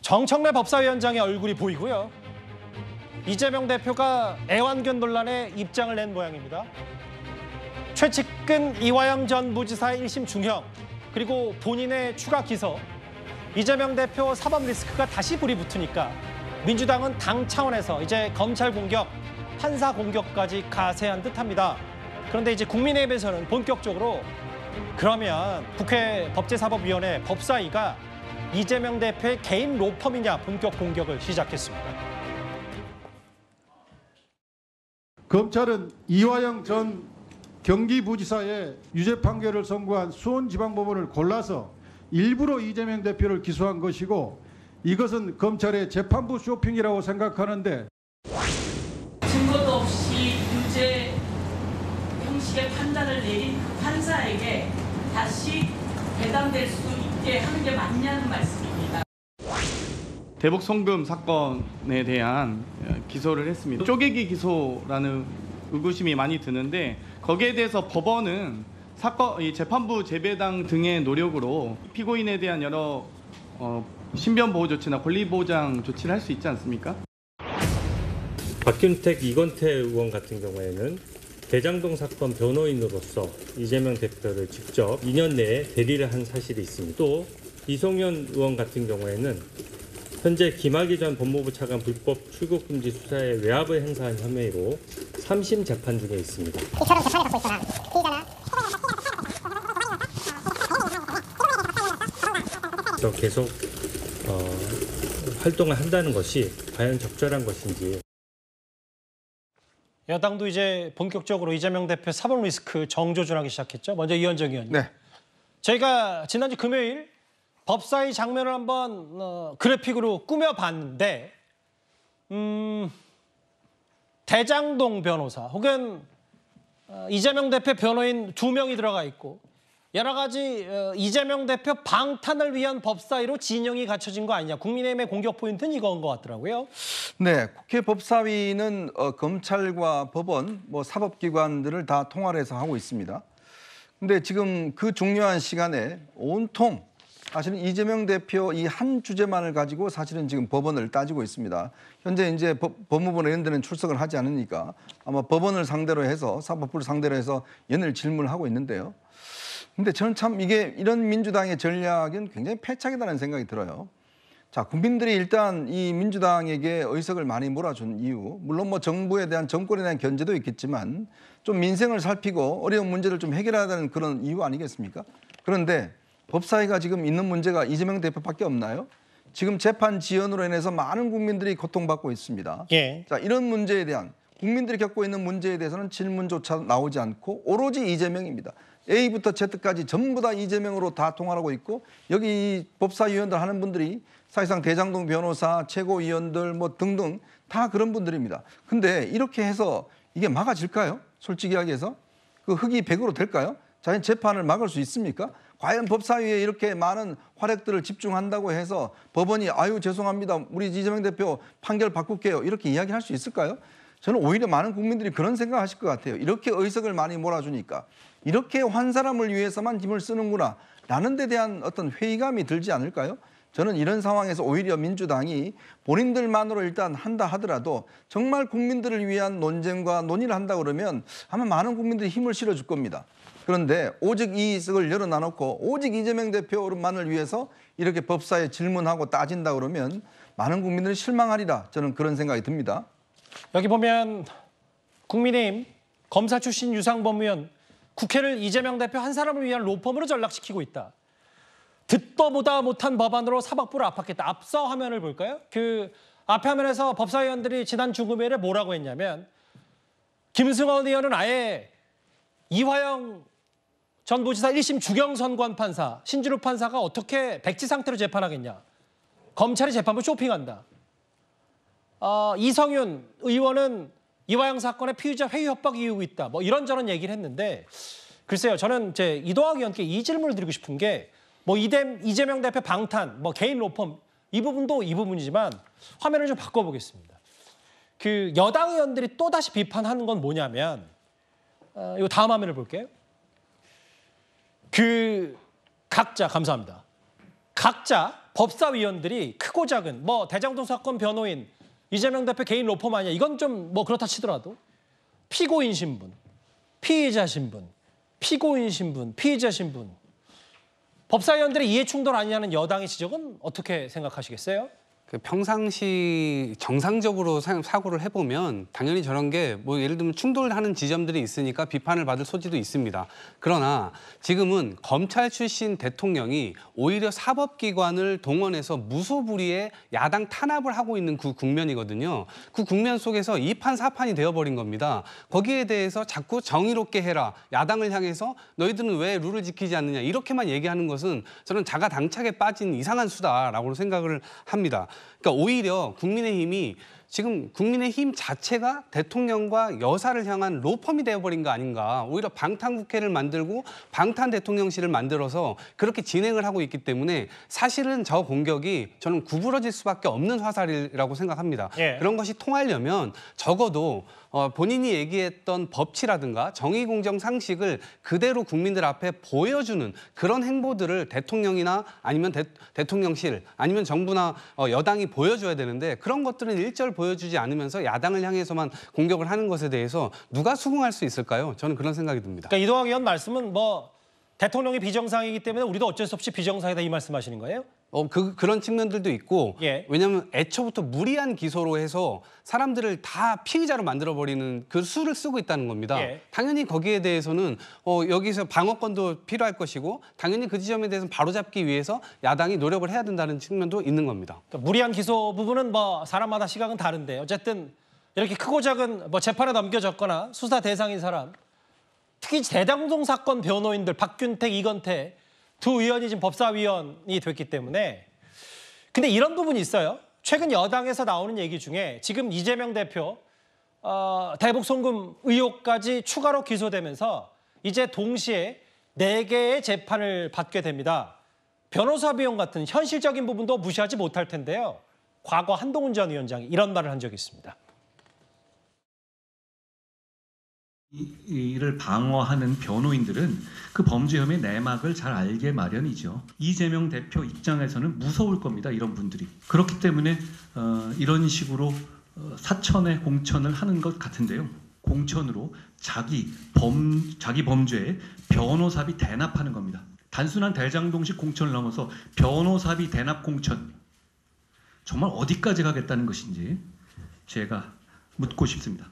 정청래 법사위원장의 얼굴이 보이고요. 이재명 대표가 애완견 논란에 입장을 낸 모양입니다. 최측근 이화영 전 부지사의 1심 중형, 그리고 본인의 추가 기소, 이재명 대표 사법 리스크가 다시 불이 붙으니까 민주당은 당 차원에서 이제 검찰 공격, 판사 공격까지 가세한 듯합니다. 그런데 이제 국민의힘에서는 본격적으로 그러면 국회 법제사법위원회 법사위가 이재명 대표의 개인 로펌이냐 본격 공격을 시작했습니다. 검찰은 이화영 전 경기부지사의 유죄 판결을 선고한 수원지방법원을 골라서 일부러 이재명 대표를 기소한 것이고, 이것은 검찰의 재판부 쇼핑이라고 생각하는데, 증거도 없이 유죄 형식의 판단을 내린 그 판사에게 다시 배당될 수 있게 하는 게 맞냐는 말씀입니다. 대북 송금 사건에 대한 기소를 했습니다. 쪼개기 기소라는 의구심이 많이 드는데, 거기에 대해서 법원은 이 재판부 재배당 등의 노력으로 피고인에 대한 여러 신변 보호 조치나 권리 보장 조치를 할 수 있지 않습니까? 박균택, 이건태 의원 같은 경우에는 대장동 사건 변호인으로서 이재명 대표를 직접 2년 내에 대리를 한 사실이 있습니다. 또 이송현 의원 같은 경우에는 현재 김학의 전 법무부 차관 불법 출국 금지 수사에 외압을 행사한 혐의로 3심 재판 중에 있습니다. 이처럼 재판을 받고 있거나 피의자나 계속 활동을 한다는 것이 과연 적절한 것인지. 여당도 이제 본격적으로 이재명 대표 사법 리스크 정조준하기 시작했죠. 먼저 이현정 의원님. 네. 저희가 지난주 금요일 법사위 장면을 한번 그래픽으로 꾸며봤는데, 대장동 변호사 혹은 이재명 대표 변호인 2명이 들어가 있고, 여러 가지 이재명 대표 방탄을 위한 법사위로 진영이 갖춰진 거 아니냐. 국민의힘의 공격 포인트는 이건 것 같더라고요. 네, 국회 법사위는 검찰과 법원, 사법기관들을 다 통할해서 하고 있습니다. 근데 지금 그 중요한 시간에 온통 사실은 이재명 대표 이 한 주제만을 가지고 사실은 지금 법원을 따지고 있습니다. 현재 이제 법무부 이런 데는 출석을 하지 않으니까 아마 법원을 상대로 해서, 사법부를 상대로 해서 연일 질문을 하고 있는데요. 근데 저는 참 이런 민주당의 전략은 굉장히 패착이라는 생각이 들어요. 자, 국민들이 일단 이 민주당에게 의석을 많이 몰아준 이유, 물론 정부에 대한, 정권에 대한 견제도 있겠지만 좀 민생을 살피고 어려운 문제를 좀 해결해야 되는 그런 이유 아니겠습니까? 그런데 법사위가 지금 있는 문제가 이재명 대표밖에 없나요? 지금 재판 지연으로 인해서 많은 국민들이 고통받고 있습니다. 예. 자, 이런 문제에 대한, 국민들이 겪고 있는 문제에 대해서는 질문조차 나오지 않고 오로지 이재명입니다. A부터 Z까지 전부 다 이재명으로 다 통할하고 있고, 여기 법사위원들 하는 분들이 사실상 대장동 변호사, 최고위원들 등등 다 그런 분들입니다. 근데 이렇게 해서 이게 막아질까요? 솔직히 이야기해서 그 흑이 100으로 될까요? 자연 재판을 막을 수 있습니까? 과연 법사위에 이렇게 많은 활약들을 집중한다고 해서 법원이 아유 죄송합니다, 우리 이재명 대표 판결 바꿀게요, 이렇게 이야기할 수 있을까요? 저는 오히려 많은 국민들이 그런 생각하실 것 같아요. 이렇게 의석을 많이 몰아주니까 이렇게 한 사람을 위해서만 힘을 쓰는구나 라는 데 대한 어떤 회의감이 들지 않을까요? 저는 이런 상황에서 오히려 민주당이 본인들만으로 일단 한다 하더라도 정말 국민들을 위한 논쟁과 논의를 한다 그러면 아마 많은 국민들이 힘을 실어줄 겁니다. 그런데 오직 이 의석을 열어놔놓고 오직 이재명 대표만을 위해서 이렇게 법사에 질문하고 따진다 그러면 많은 국민들이 실망하리라, 저는 그런 생각이 듭니다. 여기 보면 국민의힘 검사 출신 유상범 의원, 국회를 이재명 대표 한 사람을 위한 로펌으로 전락시키고 있다. 듣도 보다 못한 법안으로 사법부를 압박했다. 앞서 화면을 볼까요? 그 앞에 화면에서 법사위원들이 지난 주금요일에 뭐라고 했냐면, 김승원 의원은 아예 이화영 전 부지사 1심 주경선고한 판사, 신주루 판사가 어떻게 백지 상태로 재판하겠냐. 검찰이 재판부 쇼핑한다. 이성윤 의원은 이화영 사건의 피의자 회유 협박 이유고 있다. 이런저런 얘기를 했는데, 글쎄요, 저는 이동학 의원께 이 질문을 드리고 싶은 게, 이재명 대표 방탄, 개인 로펌, 이 부분도 이 부분이지만 화면을 좀 바꿔보겠습니다. 그 여당 의원들이 또다시 비판하는 건 뭐냐면, 이 다음 화면을 볼게요. 각자, 감사합니다. 각자 법사위원들이 크고 작은 뭐 대장동 사건 변호인 이재명 대표 개인 로펌 아니야. 이건 좀 뭐 그렇다 치더라도 피고인 신분, 피의자 신분, 피고인 신분, 피의자 신분. 법사위원들의 이해 충돌 아니냐는 여당의 지적은 어떻게 생각하시겠어요? 그 평상시 정상적으로 사고를 해보면 당연히 저런 게 뭐 예를 들면 충돌하는 지점들이 있으니까 비판을 받을 소지도 있습니다. 그러나 지금은 검찰 출신 대통령이 오히려 사법기관을 동원해서 무소불위의 야당 탄압을 하고 있는 그 국면이거든요. 그 국면 속에서 이판사판이 되어버린 겁니다. 거기에 대해서 자꾸 정의롭게 해라. 야당을 향해서 너희들은 왜 룰을 지키지 않느냐. 이렇게만 얘기하는 것은 저는 자가당착에 빠진 이상한 수다라고 생각을 합니다. 그러니까 오히려 국민의힘이 지금 국민의힘 자체가 대통령과 여사를 향한 로펌이 되어버린 거 아닌가. 오히려 방탄국회를 만들고 방탄 대통령실을 만들어서 그렇게 진행을 하고 있기 때문에 사실은 저 공격이 저는 구부러질 수밖에 없는 화살이라고 생각합니다. 예. 그런 것이 통하려면 적어도 본인이 얘기했던 법치라든가 정의 공정 상식을 그대로 국민들 앞에 보여주는 그런 행보들을 대통령이나 아니면 대통령실 아니면 정부나 여당이 보여줘야 되는데 그런 것들은 일절 보여주지 않으면서 야당을 향해서만 공격을 하는 것에 대해서 누가 수긍할 수 있을까요? 저는 그런 생각이 듭니다. 그러니까 이동학 의원 말씀은 뭐 대통령이 비정상이기 때문에 우리도 어쩔 수 없이 비정상이다 이 말씀하시는 거예요? 그런 측면들도 있고 예. 왜냐하면 애초부터 무리한 기소로 해서 사람들을 다 피의자로 만들어버리는 그 수를 쓰고 있다는 겁니다. 예. 당연히 거기에 대해서는 여기서 방어권도 필요할 것이고 당연히 그 지점에 대해서는 바로잡기 위해서 야당이 노력을 해야 된다는 측면도 있는 겁니다. 그러니까 무리한 기소 부분은 뭐 사람마다 시각은 다른데 어쨌든 이렇게 크고 작은 뭐 재판에 넘겨졌거나 수사 대상인 사람 특히 대장동 사건 변호인들 박균택, 이건태 두 의원이 지금 법사위원이 됐기 때문에 근데 이런 부분이 있어요. 최근 여당에서 나오는 얘기 중에 지금 이재명 대표 대북 송금 의혹까지 추가로 기소되면서 이제 동시에 4개의 재판을 받게 됩니다. 변호사 비용 같은 현실적인 부분도 무시하지 못할 텐데요. 과거 한동훈 전 위원장이 이런 말을 한 적이 있습니다. 이를 방어하는 변호인들은 그 범죄 혐의 내막을 잘 알게 마련이죠. 이재명 대표 입장에서는 무서울 겁니다. 이런 분들이. 그렇기 때문에 이런 식으로 사천의 공천을 하는 것 같은데요. 공천으로 자기 범죄에 변호사비 대납하는 겁니다. 단순한 대장동식 공천을 넘어서 변호사비 대납 공천. 정말 어디까지 가겠다는 것인지 제가 묻고 싶습니다.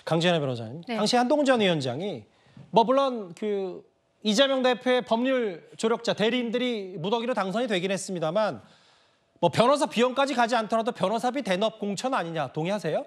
강지현의 변호사님, 네. 당시 한동훈 전 위원장이 뭐 물론 그 이재명 대표의 법률 조력자 대리인들이 무더기로 당선이 되긴 했습니다만 뭐 변호사 비용까지 가지 않더라도 변호사비 대납 공천 아니냐 동의하세요?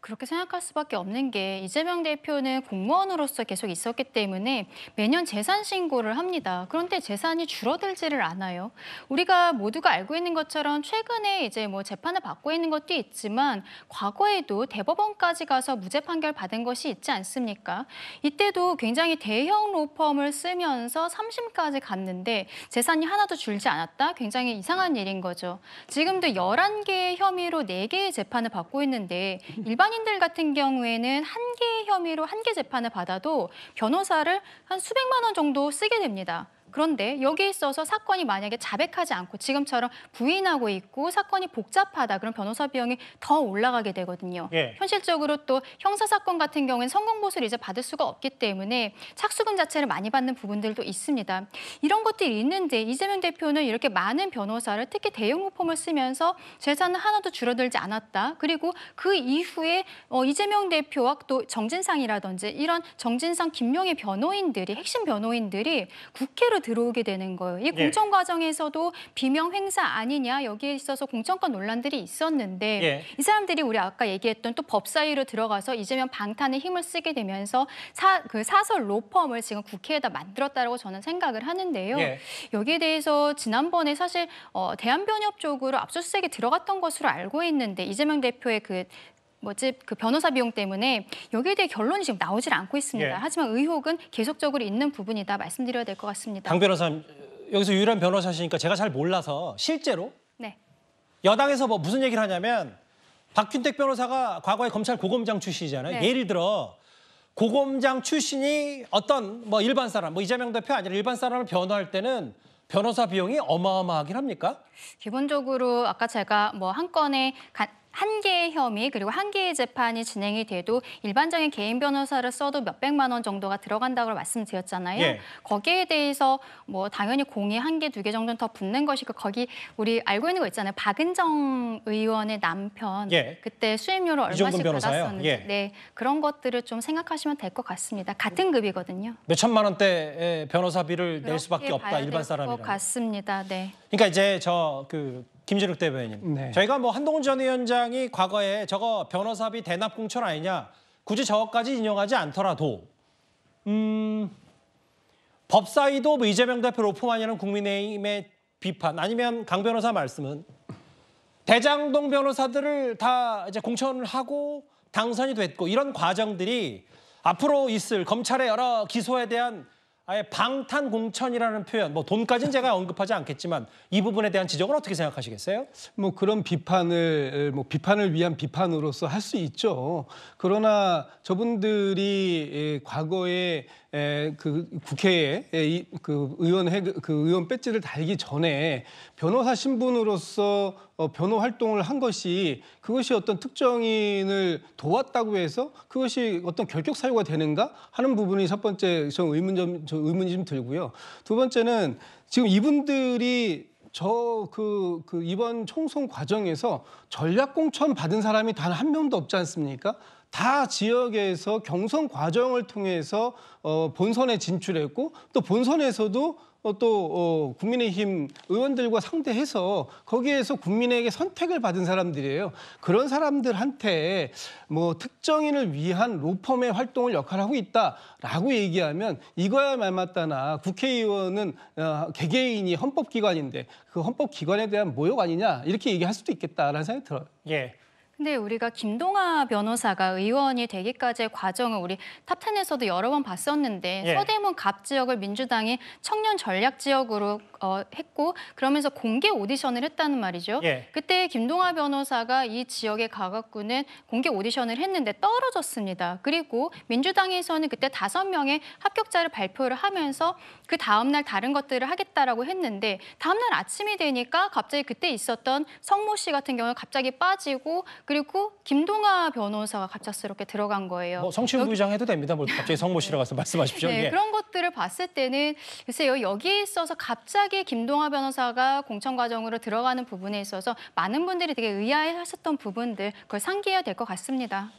그렇게 생각할 수밖에 없는 게 이재명 대표는 공무원으로서 계속 있었기 때문에 매년 재산 신고를 합니다. 그런데 재산이 줄어들지를 않아요. 우리가 모두가 알고 있는 것처럼 최근에 이제 뭐 재판을 받고 있는 것도 있지만 과거에도 대법원까지 가서 무죄 판결 받은 것이 있지 않습니까? 이때도 굉장히 대형 로펌을 쓰면서 3심까지 갔는데 재산이 하나도 줄지 않았다? 굉장히 이상한 일인 거죠. 지금도 11개의 혐의로 4개의 재판을 받고 있는데 일반인들 같은 경우에는 1개의 혐의로 1개 재판을 받아도 변호사를 한 수백만 원 정도 쓰게 됩니다. 그런데 여기에 있어서 사건이 만약에 자백하지 않고 지금처럼 부인하고 있고 사건이 복잡하다 그럼 변호사 비용이 더 올라가게 되거든요. 예. 현실적으로 또 형사사건 같은 경우에는 성공보수를 이제 받을 수가 없기 때문에 착수금 자체를 많이 받는 부분들도 있습니다. 이런 것들이 있는데 이재명 대표는 이렇게 많은 변호사를 특히 대형 로펌을 쓰면서 재산은 하나도 줄어들지 않았다. 그리고 그 이후에 이재명 대표와 또 정진상이라든지 이런 정진상, 김용희 변호인들이 핵심 변호인들이 국회로 들어오게 되는 거예요. 이 공천 과정에서도 비명 행사 아니냐 여기에 있어서 공천권 논란들이 있었는데 예. 이 사람들이 우리 아까 얘기했던 또 법사위로 들어가서 이재명 방탄의 힘을 쓰게 되면서 그 사설 로펌을 지금 국회에다 만들었다고 저는 생각을 하는데요. 예. 여기에 대해서 지난번에 사실 대한변협 쪽으로 압수수색에 들어갔던 것으로 알고 있는데 이재명 대표의 그 변호사 비용 때문에 여기에 대해 결론이 지금 나오질 않고 있습니다. 예. 하지만 의혹은 계속적으로 있는 부분이다 말씀드려야 될 것 같습니다. 강 변호사님, 여기서 유일한 변호사시니까 제가 잘 몰라서 실제로 네. 여당에서 뭐 무슨 얘기를 하냐면 박균택 변호사가 과거에 검찰 고검장 출신이잖아요. 네. 예를 들어 고검장 출신이 어떤 뭐 일반 사람, 뭐 이재명 대표 아니라 일반 사람을 변호할 때는 변호사 비용이 어마어마하긴 합니까? 기본적으로 아까 제가 뭐 한 건에 한 개의 혐의 그리고 한 개의 재판이 진행이 돼도 일반적인 개인 변호사를 써도 몇백만 원 정도가 들어간다고 말씀드렸잖아요. 예. 거기에 대해서 뭐 당연히 공이 한 개, 두 개 정도는 더 붙는 것이고 거기 우리 알고 있는 거 있잖아요. 박은정 의원의 남편 예. 그때 수임료를 이종근 얼마씩 변호사요? 받았었는지 예. 네, 그런 것들을 좀 생각하시면 될 것 같습니다. 같은 급이거든요. 몇 천만 원대의 변호사비를 낼 수밖에 그렇게 없다, 봐야 일반 될 사람이라면. 것 같습니다. 네. 그러니까 이제 김진욱 대변인, 네. 저희가 뭐 한동훈 전 위원장이 과거에 저거 변호사비 대납 공천 아니냐, 굳이 저거까지 인용하지 않더라도 법사위도 뭐 이재명 대표 로펌하냐는 국민의힘의 비판, 아니면 강 변호사 말씀은 대장동 변호사들을 다 이제 공천을 하고 당선이 됐고 이런 과정들이 앞으로 있을 검찰의 여러 기소에 대한 아예 방탄 공천이라는 표현, 뭐 돈까지는 제가 언급하지 않겠지만 이 부분에 대한 지적은 어떻게 생각하시겠어요? 뭐 그런 비판을 비판을 위한 비판으로서 할 수 있죠. 그러나 저분들이 과거에 그 국회에 그 의원 배지를 달기 전에 변호사 신분으로서 변호 활동을 한 것이 그것이 어떤 특정인을 도왔다고 해서 그것이 어떤 결격 사유가 되는가 하는 부분이 첫 번째 의문이 좀 들고요. 두 번째는 지금 이분들이 이번 총선 과정에서 전략 공천 받은 사람이 단 한 명도 없지 않습니까? 다 지역에서 경선 과정을 통해서 본선에 진출했고 또 본선에서도 국민의힘 의원들과 상대해서 거기에서 국민에게 선택을 받은 사람들이에요. 그런 사람들한테 뭐 특정인을 위한 로펌의 활동을 역할하고 있다라고 얘기하면 이거야 말 맞다나 국회의원은 개개인이 헌법기관인데 그 헌법기관에 대한 모욕 아니냐 이렇게 얘기할 수도 있겠다라는 생각이 들어요. 예. 근데 우리가 김동아 변호사가 의원이 되기까지의 과정을 우리 탑10에서도 여러 번 봤었는데 예. 서대문 갑 지역을 민주당이 청년 전략 지역으로 했고 그러면서 공개 오디션을 했다는 말이죠. 예. 그때 김동아 변호사가 이 지역에 가갖고는 공개 오디션을 했는데 떨어졌습니다. 그리고 민주당에서는 그때 5명의 합격자를 발표를 하면서 그 다음날 다른 것들을 하겠다라고 했는데 다음날 아침이 되니까 갑자기 그때 있었던 성모 씨 같은 경우는 갑자기 빠지고 그리고 김동아 변호사가 갑작스럽게 들어간 거예요. 뭐 성추행 부의장 해도 됩니다. 뭐 갑자기 성모 씨라 가서 말씀하십시오. 네, 예. 그런 것들을 봤을 때는 글쎄요. 여기에 있어서 갑자기 김동아 변호사가 공천 과정으로 들어가는 부분에 있어서 많은 분들이 되게 의아해하셨던 부분들 그걸 상기해야 될 것 같습니다.